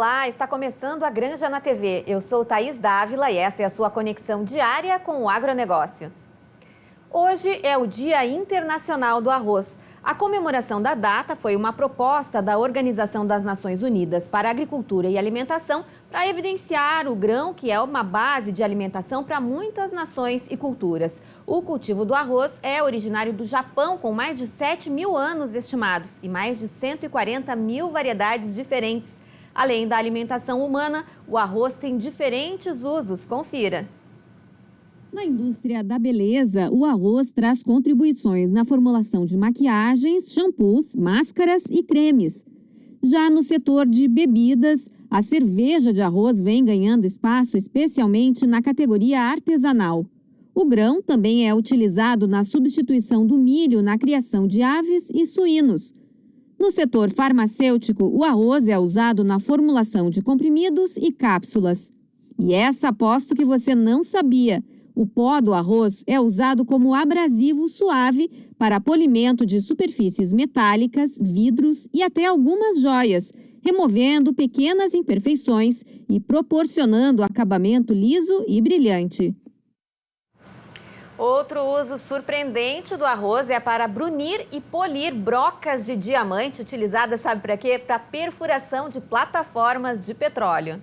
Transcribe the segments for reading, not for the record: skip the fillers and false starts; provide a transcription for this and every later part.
Olá, está começando a Granja na TV. Eu sou Thaís Dávila e essa é a sua conexão diária com o agronegócio. Hoje é o Dia Internacional do Arroz. A comemoração da data foi uma proposta da Organização das Nações Unidas para a Agricultura e Alimentação para evidenciar o grão, que é uma base de alimentação para muitas nações e culturas. O cultivo do arroz é originário do Japão, com mais de 7 mil anos estimados e mais de 140 mil variedades diferentes. Além da alimentação humana, o arroz tem diferentes usos. Confira. Na indústria da beleza, o arroz traz contribuições na formulação de maquiagens, shampoos, máscaras e cremes. Já no setor de bebidas, a cerveja de arroz vem ganhando espaço, especialmente na categoria artesanal. O grão também é utilizado na substituição do milho na criação de aves e suínos. No setor farmacêutico, o arroz é usado na formulação de comprimidos e cápsulas. E essa aposto que você não sabia. O pó do arroz é usado como abrasivo suave para polimento de superfícies metálicas, vidros e até algumas joias, removendo pequenas imperfeições e proporcionando acabamento liso e brilhante. Outro uso surpreendente do arroz é para brunir e polir brocas de diamante, utilizadas, sabe para quê? Para perfuração de plataformas de petróleo.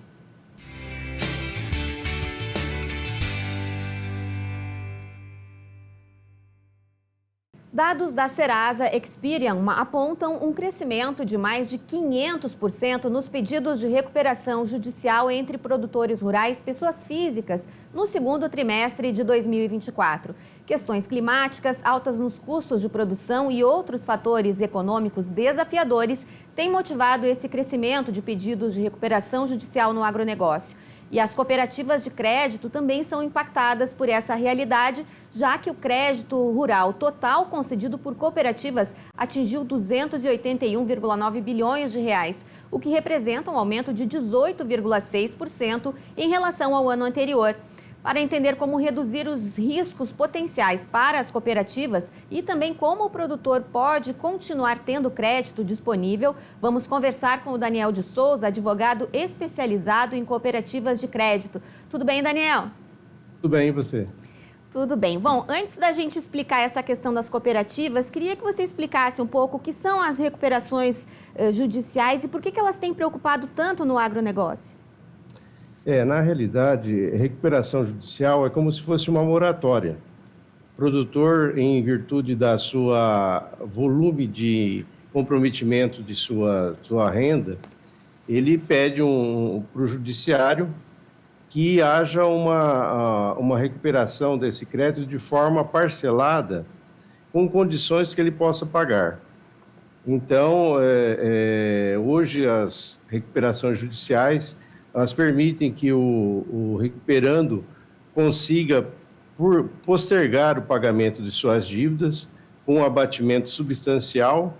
Dados da Serasa Experian apontam um crescimento de mais de 500% nos pedidos de recuperação judicial entre produtores rurais e pessoas físicas no segundo trimestre de 2024. Questões climáticas, altas nos custos de produção e outros fatores econômicos desafiadores têm motivado esse crescimento de pedidos de recuperação judicial no agronegócio. E as cooperativas de crédito também são impactadas por essa realidade, já que o crédito rural total concedido por cooperativas atingiu 281,9 bilhões de reais, o que representa um aumento de 18,6% em relação ao ano anterior. Para entender como reduzir os riscos potenciais para as cooperativas e também como o produtor pode continuar tendo crédito disponível, vamos conversar com o Daniel de Souza, advogado especializado em cooperativas de crédito. Tudo bem, Daniel? Tudo bem, e você? Tudo bem. Bom, antes da gente explicar essa questão das cooperativas, queria que você explicasse um pouco o que são as recuperações judiciais e por que elas têm preocupado tanto no agronegócio. Na realidade, recuperação judicial é como se fosse uma moratória. O produtor, em virtude da sua volume de comprometimento de sua renda, ele pede para o judiciário que haja uma recuperação desse crédito de forma parcelada, com condições que ele possa pagar. Então, hoje as recuperações judiciais elas permitem que o recuperando consiga postergar o pagamento de suas dívidas com um abatimento substancial,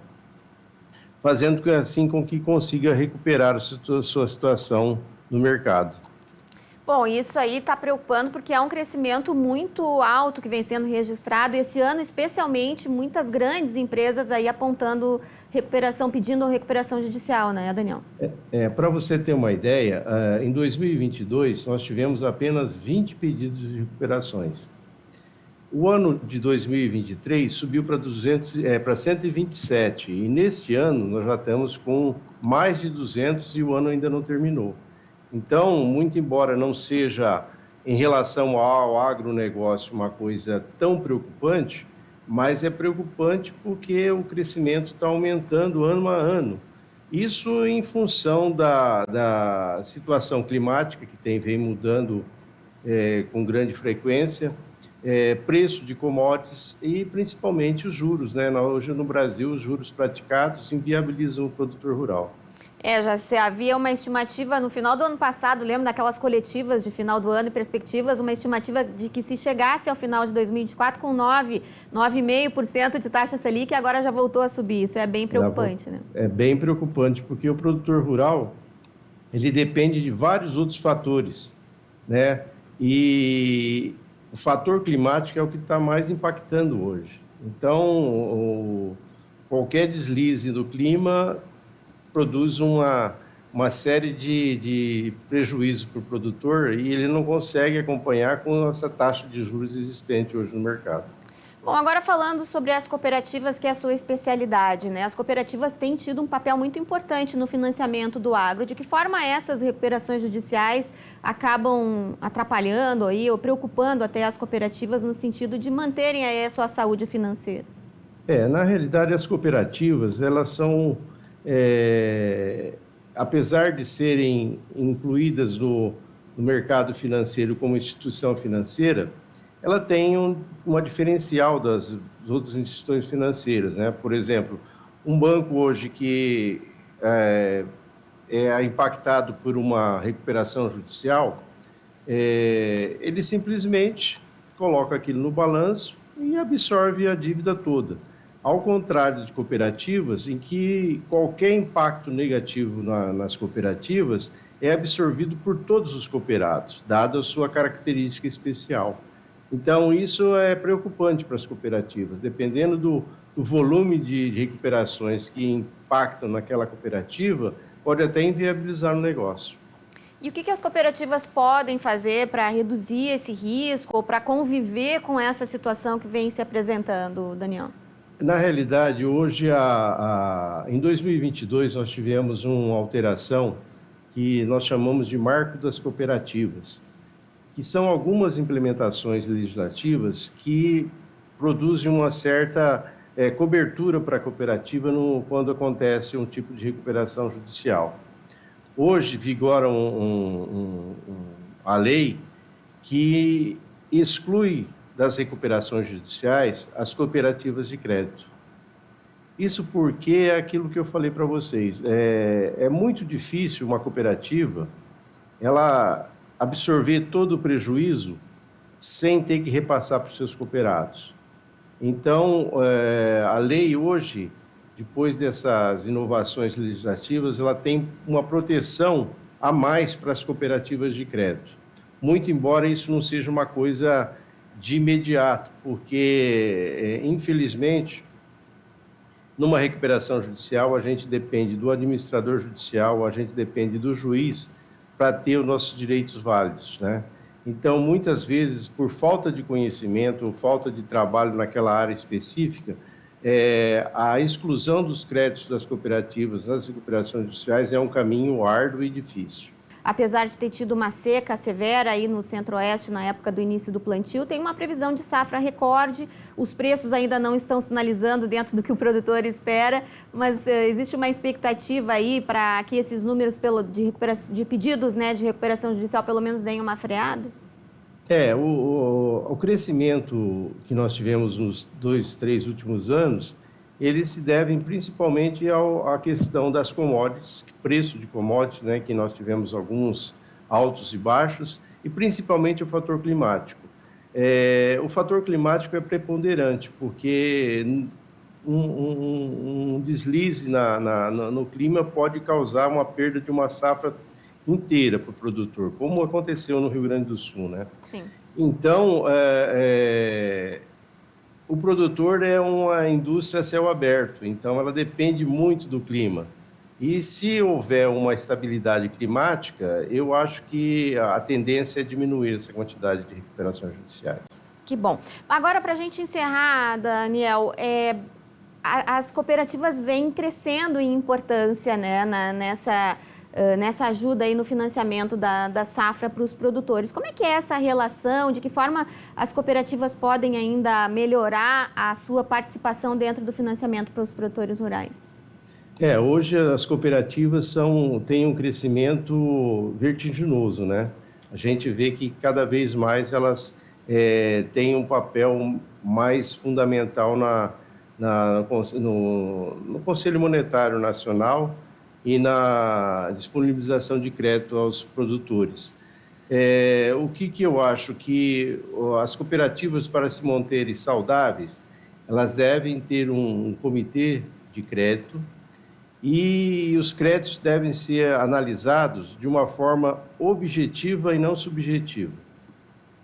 fazendo assim com que consiga recuperar a sua situação no mercado. Bom, isso aí está preocupando porque é um crescimento muito alto que vem sendo registrado. Esse ano, especialmente, muitas grandes empresas aí apontando recuperação, pedindo recuperação judicial, né, Daniel? Para você ter uma ideia, em 2022, nós tivemos apenas 20 pedidos de recuperações. O ano de 2023 subiu para 127, e neste ano nós já estamos com mais de 200 e o ano ainda não terminou. Então, muito embora não seja, em relação ao agronegócio, uma coisa tão preocupante, mas é preocupante porque o crescimento está aumentando ano a ano. Isso em função da situação climática que vem mudando com grande frequência, preço de commodities e principalmente os juros, né? Hoje no Brasil, os juros praticados inviabilizam o produtor rural. Já havia uma estimativa no final do ano passado, lembro daquelas coletivas de final do ano e perspectivas, uma estimativa de que se chegasse ao final de 2024 com 9,5% de taxa Selic, agora já voltou a subir. Isso é bem preocupante, né? É bem preocupante, porque o produtor rural, ele depende de vários outros fatores, né? E o fator climático é o que está mais impactando hoje. Então, qualquer deslize do clima produz uma uma série de prejuízos para o produtor e ele não consegue acompanhar com essa taxa de juros existente hoje no mercado. Bom, agora falando sobre as cooperativas, que é a sua especialidade, né? As cooperativas têm tido um papel muito importante no financiamento do agro. De que forma essas recuperações judiciais acabam atrapalhando aí, ou preocupando até as cooperativas no sentido de manterem aí a sua saúde financeira? Na realidade, as cooperativas, elas são, apesar de serem incluídas no mercado financeiro como instituição financeira, ela tem uma diferencial das outras instituições financeiras, né? Por exemplo, um banco hoje que é impactado por uma recuperação judicial, ele simplesmente coloca aquilo no balanço e absorve a dívida toda. Ao contrário de cooperativas, em que qualquer impacto negativo nas cooperativas é absorvido por todos os cooperados, dada a sua característica especial. Então, isso é preocupante para as cooperativas. Dependendo do volume de recuperações que impactam naquela cooperativa, pode até inviabilizar o negócio. E o que as cooperativas podem fazer para reduzir esse risco ou para conviver com essa situação que vem se apresentando, Daniel? Na realidade, hoje, em 2022, nós tivemos uma alteração que nós chamamos de Marco das Cooperativas, que são algumas implementações legislativas que produzem uma certa cobertura para a cooperativa quando acontece um tipo de recuperação judicial. Hoje vigora a lei que exclui das recuperações judiciais as cooperativas de crédito. Isso porque é aquilo que eu falei para vocês. É muito difícil uma cooperativa ela absorver todo o prejuízo sem ter que repassar para os seus cooperados. Então, a lei hoje, depois dessas inovações legislativas, ela tem uma proteção a mais para as cooperativas de crédito. Muito embora isso não seja uma coisa de imediato, porque, infelizmente, numa recuperação judicial, a gente depende do administrador judicial, a gente depende do juiz para ter os nossos direitos válidos, né? Então, muitas vezes, por falta de conhecimento ou falta de trabalho naquela área específica, a exclusão dos créditos das cooperativas nas recuperações judiciais é um caminho árduo e difícil. Apesar de ter tido uma seca severa aí no Centro-Oeste na época do início do plantio, tem uma previsão de safra recorde. Os preços ainda não estão sinalizando dentro do que o produtor espera, mas existe uma expectativa aí para que esses números de pedidos, né, de recuperação judicial pelo menos deem uma freada? O crescimento que nós tivemos nos 2, 3 últimos anos, eles se devem principalmente à questão das commodities, preço de commodities, né, que nós tivemos alguns altos e baixos, e principalmente o fator climático. O fator climático é preponderante, porque um deslize no clima pode causar uma perda de uma safra inteira para o produtor, como aconteceu no Rio Grande do Sul, né? Sim. Então, o produtor é uma indústria a céu aberto, então ela depende muito do clima. E se houver uma estabilidade climática, eu acho que a tendência é diminuir essa quantidade de recuperações judiciais. Que bom. Agora, para a gente encerrar, Daniel, as cooperativas vêm crescendo em importância, né, nessa ajuda aí no financiamento da safra para os produtores. Como é que é essa relação? De que forma as cooperativas podem ainda melhorar a sua participação dentro do financiamento para os produtores rurais? Hoje as cooperativas têm um crescimento vertiginoso, né? A gente vê que cada vez mais elas têm um papel mais fundamental no Conselho Monetário Nacional e na disponibilização de crédito aos produtores. O que eu acho? Que as cooperativas, para se manterem saudáveis, elas devem ter um comitê de crédito e os créditos devem ser analisados de uma forma objetiva e não subjetiva,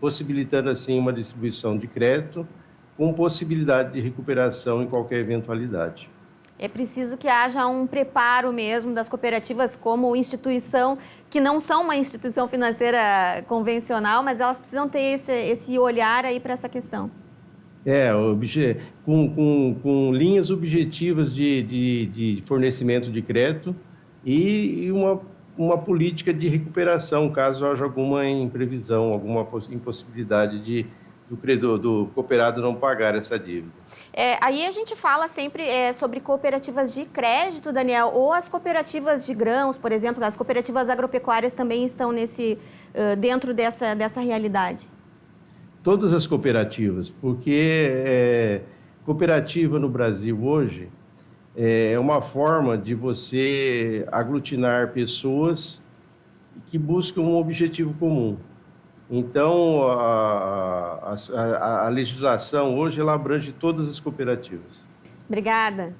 possibilitando, assim, uma distribuição de crédito com possibilidade de recuperação em qualquer eventualidade. É preciso que haja um preparo mesmo das cooperativas como instituição, que não são uma instituição financeira convencional, mas elas precisam ter esse olhar aí para essa questão. Com linhas objetivas de fornecimento de crédito e uma política de recuperação, caso haja alguma imprevisão, alguma impossibilidade do cooperado não pagar essa dívida. Aí a gente fala sempre sobre cooperativas de crédito, Daniel, ou as cooperativas de grãos, por exemplo, as cooperativas agropecuárias também estão dentro dessa realidade. Todas as cooperativas, porque cooperativa no Brasil hoje é uma forma de você aglutinar pessoas que buscam um objetivo comum. Então, a legislação hoje ela abrange todas as cooperativas. Obrigada.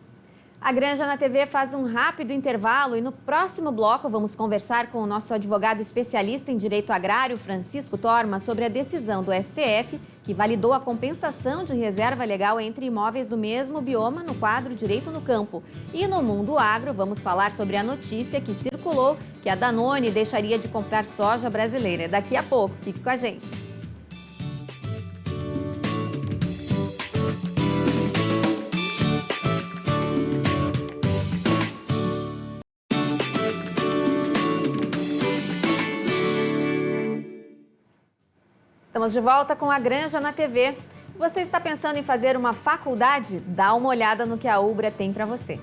A Granja na TV faz um rápido intervalo e no próximo bloco vamos conversar com o nosso advogado especialista em direito agrário, Francisco Torma, sobre a decisão do STF que validou a compensação de reserva legal entre imóveis do mesmo bioma no quadro Direito no Campo. E no Mundo Agro vamos falar sobre a notícia que circulou que a Danone deixaria de comprar soja brasileira. Daqui a pouco, fique com a gente. Estamos de volta com a Granja na TV. Você está pensando em fazer uma faculdade? Dá uma olhada no que a Ubra tem para você.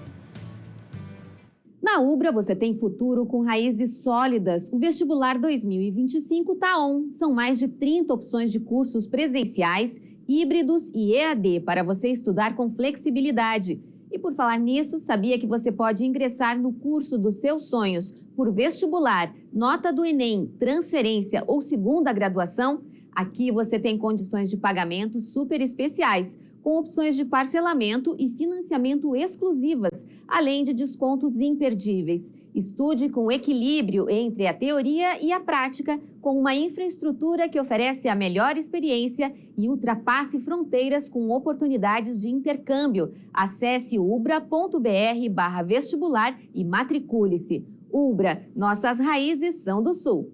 Na Ubra você tem futuro com raízes sólidas. O vestibular 2025 tá on. São mais de 30 opções de cursos presenciais, híbridos e EAD para você estudar com flexibilidade. E por falar nisso, sabia que você pode ingressar no curso dos seus sonhos por vestibular, nota do Enem, transferência ou segunda graduação? Aqui você tem condições de pagamento super especiais, com opções de parcelamento e financiamento exclusivas, além de descontos imperdíveis. Estude com equilíbrio entre a teoria e a prática, com uma infraestrutura que oferece a melhor experiência e ultrapasse fronteiras com oportunidades de intercâmbio. Acesse ubra.br/vestibular e matricule-se. Ubra, nossas raízes são do Sul.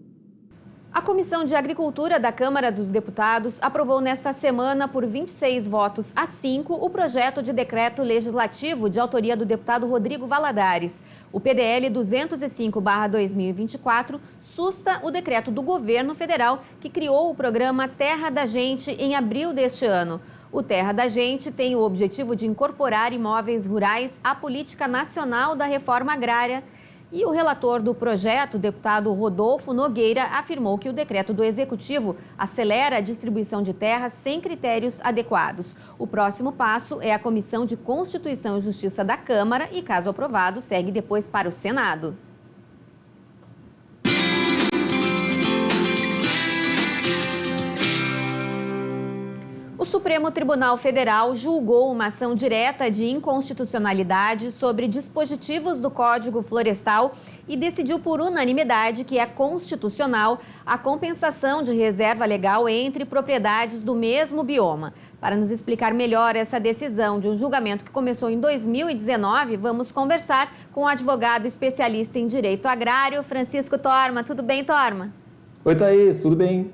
A Comissão de Agricultura da Câmara dos Deputados aprovou nesta semana, por 26 votos a 5, o projeto de decreto legislativo de autoria do deputado Rodrigo Valadares. O PDL 205/2024 susta o decreto do governo federal que criou o programa Terra da Gente em abril deste ano. O Terra da Gente tem o objetivo de incorporar imóveis rurais à política nacional da reforma agrária. E o relator do projeto, o deputado Rodolfo Nogueira, afirmou que o decreto do Executivo acelera a distribuição de terras sem critérios adequados. O próximo passo é a Comissão de Constituição e Justiça da Câmara e, caso aprovado, segue depois para o Senado. O Supremo Tribunal Federal julgou uma ação direta de inconstitucionalidade sobre dispositivos do Código Florestal e decidiu por unanimidade que é constitucional a compensação de reserva legal entre propriedades do mesmo bioma. Para nos explicar melhor essa decisão de um julgamento que começou em 2019, vamos conversar com o advogado especialista em direito agrário, Francisco Torma. Tudo bem, Torma? Oi, Thaís, tudo bem?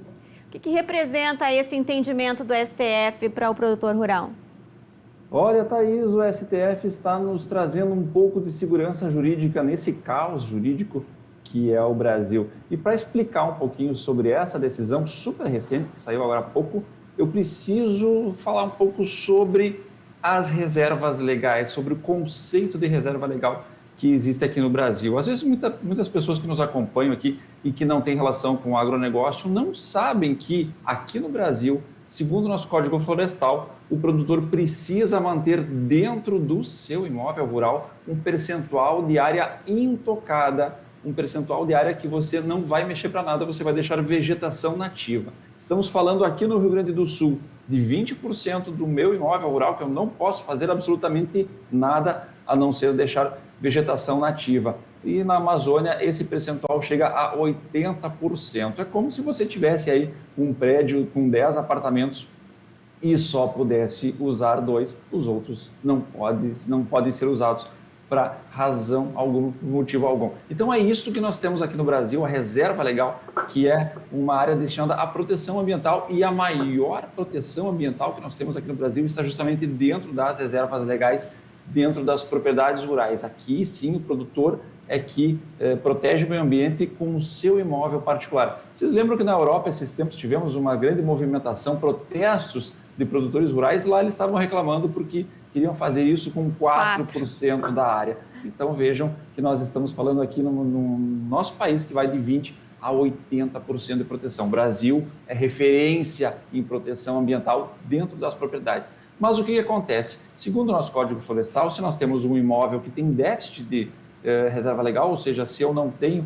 O que representa esse entendimento do STF para o produtor rural? Olha, Thaís, o STF está nos trazendo um pouco de segurança jurídica nesse caos jurídico que é o Brasil. E para explicar um pouquinho sobre essa decisão super recente, que saiu agora há pouco, eu preciso falar um pouco sobre as reservas legais, sobre o conceito de reserva legal que existe aqui no Brasil. Às vezes, muitas pessoas que nos acompanham aqui e que não têm relação com o agronegócio não sabem que aqui no Brasil, segundo o nosso Código Florestal, o produtor precisa manter dentro do seu imóvel rural um percentual de área intocada, um percentual de área que você não vai mexer para nada, você vai deixar vegetação nativa. Estamos falando aqui no Rio Grande do Sul de 20% do meu imóvel rural que eu não posso fazer absolutamente nada a não ser deixar vegetação nativa. E na Amazônia esse percentual chega a 80%. É como se você tivesse aí um prédio com 10 apartamentos e só pudesse usar 2, os outros não podem ser usados para razão algum, motivo algum. Então é isso que nós temos aqui no Brasil, a reserva legal, que é uma área destinada à proteção ambiental, e a maior proteção ambiental que nós temos aqui no Brasil está justamente dentro das reservas legais, dentro das propriedades rurais. Aqui sim o produtor é que protege o meio ambiente com o seu imóvel particular. Vocês lembram que na Europa esses tempos tivemos uma grande movimentação, protestos de produtores rurais? Lá eles estavam reclamando porque queriam fazer isso com 4% da área. Então vejam que nós estamos falando aqui no nosso país que vai de 20% a 80% de proteção. O Brasil é referência em proteção ambiental dentro das propriedades. Mas o que acontece? Segundo o nosso Código Florestal, se nós temos um imóvel que tem déficit de reserva legal, ou seja, se eu não tenho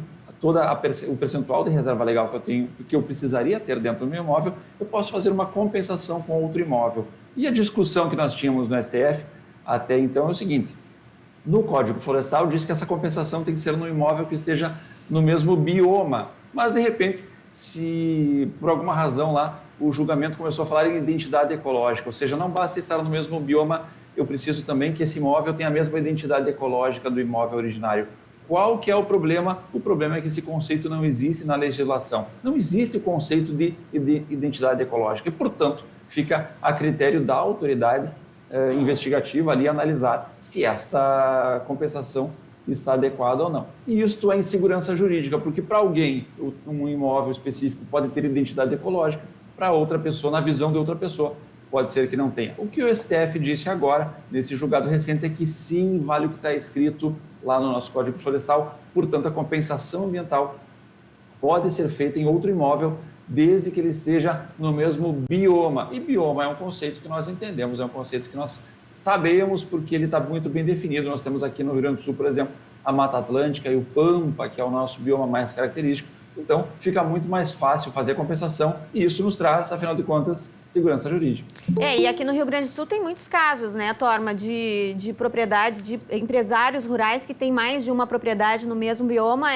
o percentual de reserva legal que eu tenho, que eu precisaria ter dentro do meu imóvel, eu posso fazer uma compensação com outro imóvel. E a discussão que nós tínhamos no STF até então é o seguinte: no Código Florestal diz que essa compensação tem que ser no imóvel que esteja no mesmo bioma, mas de repente, se por alguma razão lá o julgamento começou a falar em identidade ecológica, ou seja, não basta estar no mesmo bioma, eu preciso também que esse imóvel tenha a mesma identidade ecológica do imóvel originário. Qual que é o problema? O problema é que esse conceito não existe na legislação. Não existe o conceito de identidade ecológica e, portanto, fica a critério da autoridade investigativa ali analisar se esta compensação está adequada ou não. E isto é insegurança jurídica, porque para alguém um imóvel específico pode ter identidade ecológica, para outra pessoa, na visão de outra pessoa, pode ser que não tenha. O que o STF disse agora, nesse julgado recente, é que sim, vale o que está escrito lá no nosso Código Florestal, portanto, a compensação ambiental pode ser feita em outro imóvel, desde que ele esteja no mesmo bioma. E bioma é um conceito que nós entendemos, é um conceito que nós sabemos, porque ele está muito bem definido. Nós temos aqui no Rio Grande do Sul, por exemplo, a Mata Atlântica e o Pampa, que é o nosso bioma mais característico. Então, fica muito mais fácil fazer a compensação e isso nos traz, afinal de contas, segurança jurídica. E aqui no Rio Grande do Sul tem muitos casos, né, Torma, de propriedades, de empresários rurais que têm mais de uma propriedade no mesmo bioma.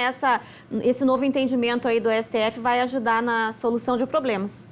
Esse novo entendimento aí do STF vai ajudar na solução de problemas.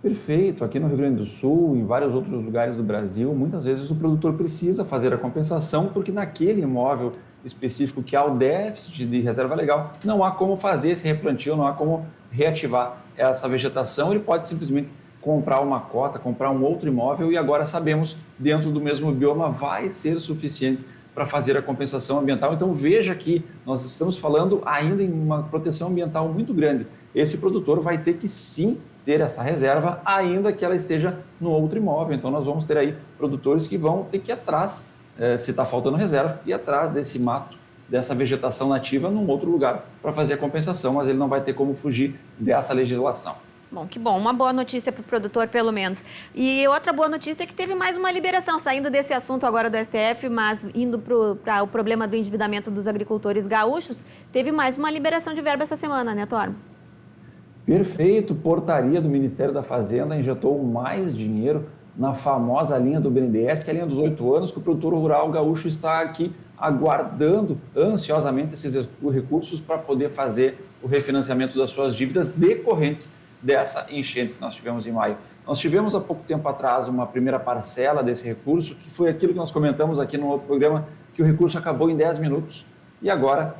Perfeito. Aqui no Rio Grande do Sul, em vários outros lugares do Brasil, muitas vezes o produtor precisa fazer a compensação porque naquele imóvel específico que há o déficit de reserva legal, não há como fazer esse replantio, não há como reativar essa vegetação. Ele pode simplesmente comprar uma cota, comprar um outro imóvel e agora sabemos, dentro do mesmo bioma vai ser suficiente para fazer a compensação ambiental. Então veja que nós estamos falando ainda em uma proteção ambiental muito grande. Esse produtor vai ter que sim ter essa reserva, ainda que ela esteja no outro imóvel. Então nós vamos ter aí produtores que vão ter que ir atrás, se está faltando reserva, ir atrás desse mato, dessa vegetação nativa num outro lugar para fazer a compensação, mas ele não vai ter como fugir dessa legislação. Bom, que bom. Uma boa notícia para o produtor, pelo menos. E outra boa notícia é que teve mais uma liberação, saindo desse assunto agora do STF, mas indo para o problema do endividamento dos agricultores gaúchos, teve mais uma liberação de verba essa semana, né, Torma? Perfeito. Portaria do Ministério da Fazenda injetou mais dinheiro na famosa linha do BNDES, que é a linha dos 8 anos, que o produtor rural gaúcho está aqui aguardando ansiosamente esses recursos para poder fazer o refinanciamento das suas dívidas decorrentes dessa enchente que nós tivemos em maio. Nós tivemos há pouco tempo atrás uma primeira parcela desse recurso, que foi aquilo que nós comentamos aqui no outro programa, que o recurso acabou em 10 minutos e agora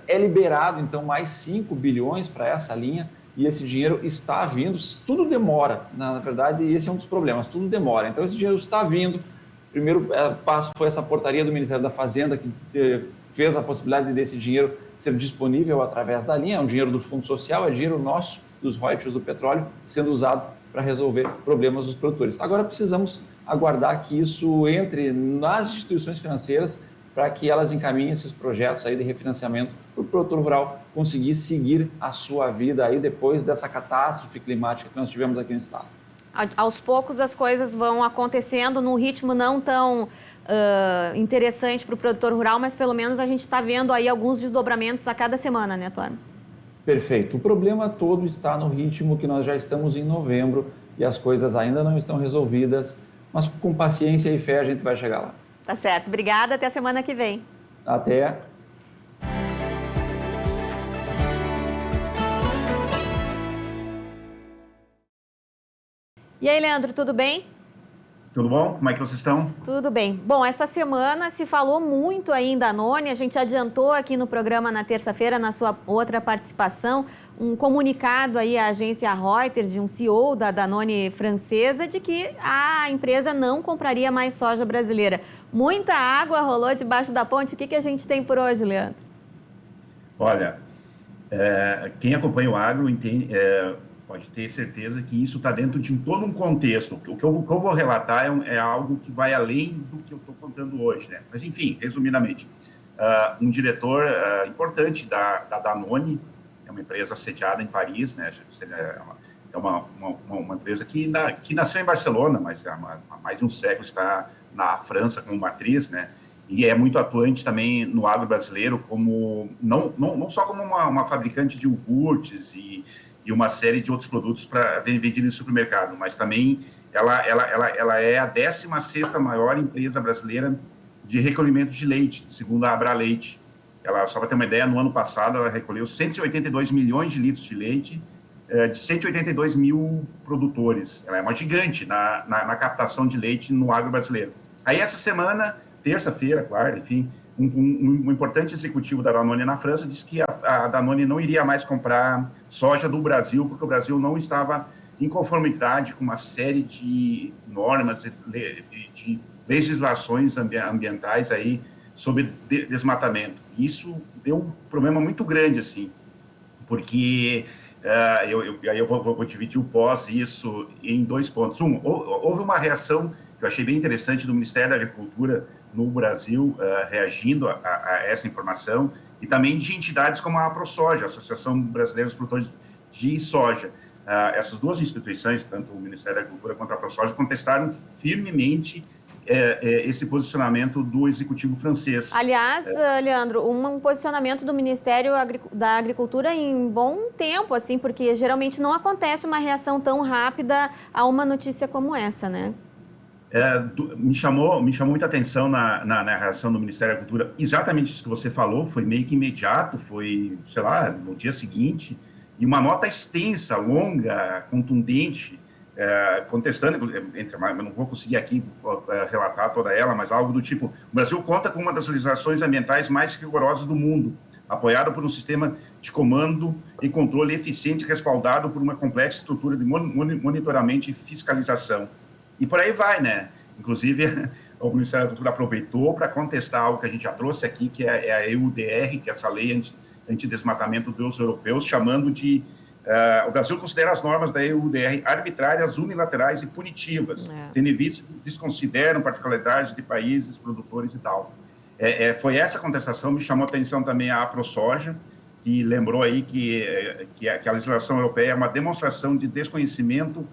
é liberado, então, mais 5 bilhões para essa linha e esse dinheiro está vindo. Tudo demora, na verdade, e esse é um dos problemas, tudo demora. Então, esse dinheiro está vindo. O primeiro passo foi essa portaria do Ministério da Fazenda, que fez a possibilidade desse dinheiro ser disponível através da linha. É um dinheiro do Fundo Social, é dinheiro nosso, dos royalties do petróleo, sendo usado para resolver problemas dos produtores. Agora precisamos aguardar que isso entre nas instituições financeiras para que elas encaminhem esses projetos aí de refinanciamento para o produtor rural conseguir seguir a sua vida aí depois dessa catástrofe climática que nós tivemos aqui no estado. Aos poucos as coisas vão acontecendo num ritmo não tão interessante para o produtor rural, mas pelo menos a gente está vendo aí alguns desdobramentos a cada semana, né, Torma? Perfeito. O problema todo está no ritmo que nós já estamos em novembro e as coisas ainda não estão resolvidas, mas com paciência e fé a gente vai chegar lá. Tá certo. Obrigada. Até a semana que vem. Até. E aí, Leandro, tudo bem? Tudo bom? Como é que vocês estão? Tudo bem. Bom, essa semana se falou muito aí em Danone, a gente adiantou aqui no programa na terça-feira, na sua outra participação, um comunicado aí à agência Reuters de um CEO da Danone francesa de que a empresa não compraria mais soja brasileira. Muita água rolou debaixo da ponte. O que a gente tem por hoje, Leandro? Olha, quem acompanha o agro entende, pode ter certeza que isso está dentro de todo um contexto. O que eu vou relatar é algo que vai além do que eu estou contando hoje, né? Mas, enfim, resumidamente, um diretor importante da Danone, é uma empresa sediada em Paris, né? É uma empresa que nasceu em Barcelona, mas há mais de um século está na França como matriz, né? E é muito atuante também no agro brasileiro, como não só como uma fabricante de iogurtes e uma série de outros produtos para vendidos no supermercado, mas também ela é a 16ª maior empresa brasileira de recolhimento de leite, segundo a Abraleite. Ela, só para ter uma ideia, no ano passado ela recolheu 182 milhões de litros de leite de 182 mil produtores. Ela é uma gigante na captação de leite no agro brasileiro. Aí essa semana, terça-feira, claro, enfim, um importante executivo da Danone na França disse que a Danone não iria mais comprar soja do Brasil, porque o Brasil não estava em conformidade com uma série de normas, de legislações ambientais aí sobre desmatamento. Isso deu um problema muito grande, assim, porque eu vou dividir o pós isso em 2 pontos. Houve uma reação que eu achei bem interessante do Ministério da Agricultura no Brasil, reagindo a essa informação, e também de entidades como a ProSoja, a Associação Brasileira dos Produtores de Soja. Essas duas instituições, tanto o Ministério da Agricultura quanto a ProSoja, contestaram firmemente esse posicionamento do executivo francês. Aliás, Leandro, um posicionamento do Ministério da Agricultura em bom tempo, assim, porque geralmente não acontece uma reação tão rápida a uma notícia como essa, né? Me chamou muita atenção na reação do Ministério da Agricultura, exatamente isso que você falou, foi meio que imediato, foi, sei lá, no dia seguinte, e uma nota extensa, longa, contundente, contestando, eu não vou conseguir aqui relatar toda ela, mas algo do tipo: o Brasil conta com uma das legislações ambientais mais rigorosas do mundo, apoiado por um sistema de comando e controle eficiente, respaldado por uma complexa estrutura de monitoramento e fiscalização. E por aí vai, né? Inclusive, o Ministério da Agricultura aproveitou para contestar algo que a gente já trouxe aqui, que é a EUDR, que é essa lei antidesmatamento dos europeus, chamando de... o Brasil considera as normas da EUDR arbitrárias, unilaterais e punitivas, tendo em vista que desconsideram particularidades de países, produtores e tal. Foi essa contestação, me chamou a atenção também a ProSoja, que lembrou aí que a legislação europeia é uma demonstração de desconhecimento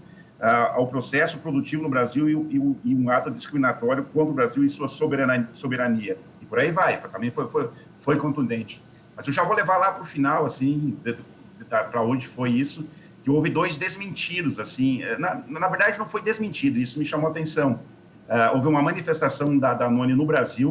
ao processo produtivo no Brasil e um ato discriminatório contra o Brasil e sua soberania. E por aí vai, também foi contundente. Mas eu já vou levar lá para o final, assim, para onde foi isso, que houve 2 desmentidos, assim. Na verdade, não foi desmentido, isso me chamou a atenção. Houve uma manifestação da Danone no Brasil,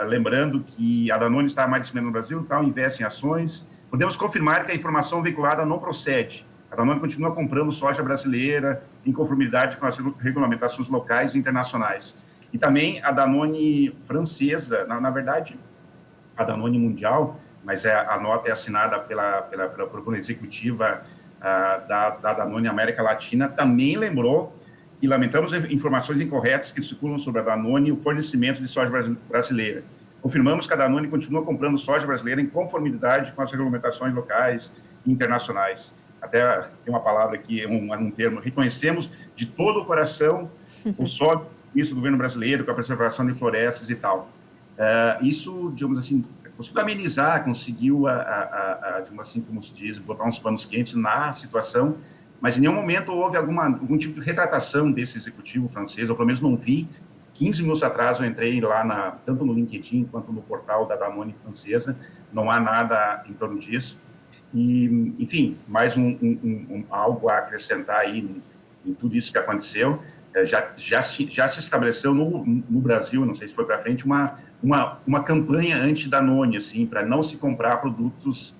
lembrando que a Danone está há mais de 5 anos no Brasil, tal, investe em ações. Podemos confirmar que a informação veiculada não procede. A Danone continua comprando soja brasileira em conformidade com as regulamentações locais e internacionais. E também a Danone francesa, na verdade, a Danone mundial, mas a nota é assinada por uma executiva da Danone América Latina, também lembrou e lamentamos informações incorretas que circulam sobre a Danone e o fornecimento de soja brasileira. Confirmamos que a Danone continua comprando soja brasileira em conformidade com as regulamentações locais e internacionais. Até tem uma palavra aqui, um termo: reconhecemos de todo o coração o sólido compromisso do governo brasileiro com a preservação de florestas e tal. Isso, digamos assim, conseguiu amenizar, conseguiu, digamos assim, como se diz, botar uns panos quentes na situação, mas em nenhum momento houve algum tipo de retratação desse executivo francês, ou pelo menos não vi. 15 minutos atrás eu entrei lá, tanto no LinkedIn quanto no portal da Danone francesa, não há nada em torno disso. E, enfim, mais algo a acrescentar aí em tudo isso que aconteceu. Já se estabeleceu no Brasil, não sei se foi para frente, uma campanha anti-Danone, assim, para não se comprar produtos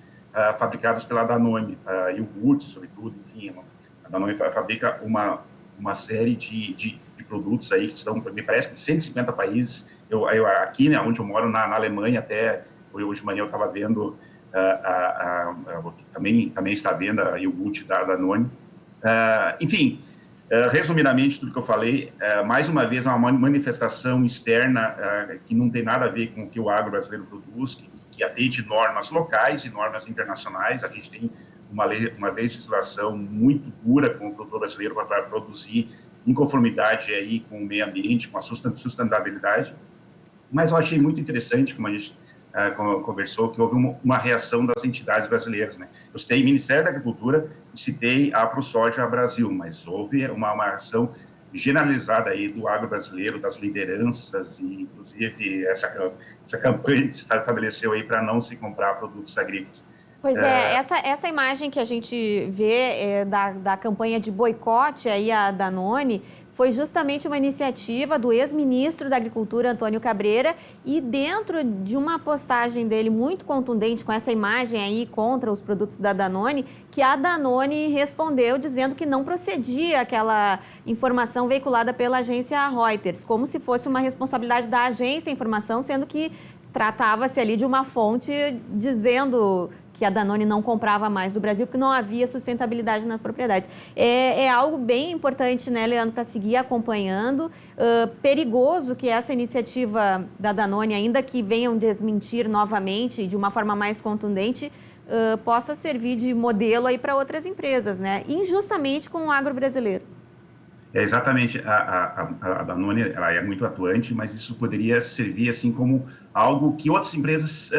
fabricados pela Danone, iogurtes, sobretudo, enfim. A Danone fabrica uma série de produtos aí que estão, me parece que de 150 países. Aqui, né, onde eu moro, na Alemanha, até hoje de manhã eu estava vendo, também está vendo a iogurte da Danone. Enfim, resumidamente, tudo que eu falei, mais uma vez, é uma manifestação externa que não tem nada a ver com o que o agro brasileiro produz, que atende normas locais e normas internacionais. A gente tem uma legislação muito dura com o produtor brasileiro para produzir em conformidade aí com o meio ambiente, com a sustentabilidade. Mas eu achei muito interessante, como a gente conversou, que houve uma reação das entidades brasileiras, né? Eu citei o Ministério da Agricultura e citei a ProSoja Brasil, mas houve uma reação generalizada aí do agro brasileiro, das lideranças, e inclusive essa campanha que se estabeleceu aí para não se comprar produtos agrícolas. Pois é, essa imagem que a gente vê da campanha de boicote aí à Danone foi justamente uma iniciativa do ex-ministro da Agricultura, Antônio Cabreira, e dentro de uma postagem dele muito contundente com essa imagem aí contra os produtos da Danone, que a Danone respondeu dizendo que não procedia aquela informação veiculada pela agência Reuters, como se fosse uma responsabilidade da agência a informação, sendo que tratava-se ali de uma fonte dizendo que a Danone não comprava mais do Brasil porque não havia sustentabilidade nas propriedades. É algo bem importante, né, Leandro, para seguir acompanhando. Perigoso que essa iniciativa da Danone, ainda que venham desmentir novamente de uma forma mais contundente, possa servir de modelo aí para outras empresas, né? Injustamente com o agro brasileiro. Exatamente, a Danone, ela é muito atuante, mas isso poderia servir assim como algo que outras empresas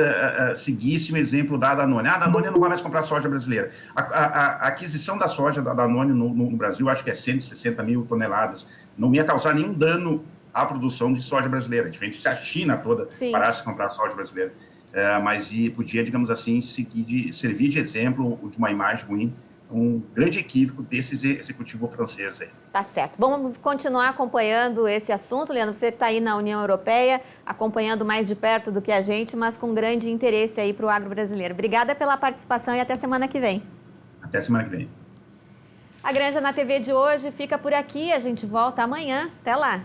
seguissem o exemplo da Danone. A Danone não vai mais comprar soja brasileira. A aquisição da soja da Danone no Brasil, acho que é 160 mil toneladas, não ia causar nenhum dano à produção de soja brasileira, diferente se a China toda parasse de comprar soja brasileira. Mas podia, digamos assim, servir de exemplo de uma imagem ruim, um grande equívoco desse executivo francês aí. Tá certo. Vamos continuar acompanhando esse assunto, Leandro. Você está aí na União Europeia, acompanhando mais de perto do que a gente, mas com grande interesse aí para o agro brasileiro. Obrigada pela participação e até semana que vem. Até semana que vem. A Granja na TV de hoje fica por aqui. A gente volta amanhã. Até lá.